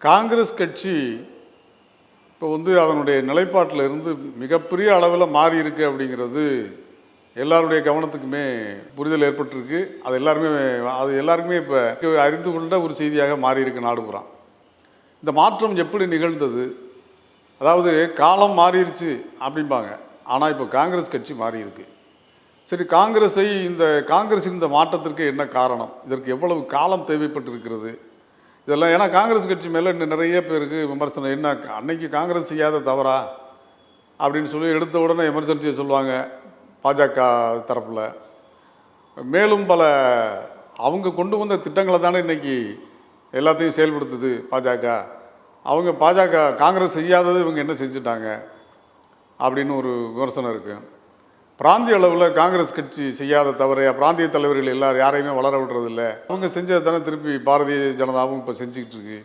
காங்கிரஸ் கட்சி இப்போ அதனுடைய நிலைப்பாட்டில் இருந்து மிகப்பெரிய அளவில் மாறி இருக்கு அப்படிங்கிறது எல்லாருடைய கவனத்துக்குமே புரிதல் ஏற்பட்டிருக்கு. அது எல்லாருக்குமே இப்போ அறிந்து கொண்ட ஒரு செய்தியாக மாறி இருக்கு நாடு பூரா. இந்த மாற்றம் எப்படி நிகழ்ந்தது? அதாவது காலம் மாறிடுச்சு அப்படிம்பாங்க, ஆனால் இப்போ காங்கிரஸ் கட்சி மாறி இருக்கு. சரி, காங்கிரஸின் இந்த மாற்றத்திற்கு என்ன காரணம்? இதற்கு எவ்வளவு காலம் தேவைப்பட்டிருக்கிறது? இதெல்லாம் ஏன்னா காங்கிரஸ் கட்சி மேலே இன்னும் நிறைய பேருக்கு விமர்சனம். என்ன அன்னைக்கு காங்கிரஸ் செய்யாத தவறா அப்படின்னு சொல்லி எடுத்த உடனே எமர்ஜென்சியை சொல்லுவாங்க பாஜக தரப்பில். மேலும் பல அவங்க கொண்டு வந்த திட்டங்களை தானே இன்றைக்கி எல்லாத்தையும் செயல்படுத்துது பாஜக. பாஜக காங்கிரஸ் செய்யாதது இவங்க என்ன செஞ்சுட்டாங்க அப்படின்னு ஒரு விமர்சனம் இருக்குது. பிராந்திய அளவில் காங்கிரஸ் கட்சி செய்யாத தவறையா பிராந்திய தலைவர்கள் யாரையுமே வளர விடுறதில்ல. அவங்க செஞ்சதை தானே திருப்பி பாரதிய ஜனதாவும் இப்போ செஞ்சுக்கிட்டு இருக்கு.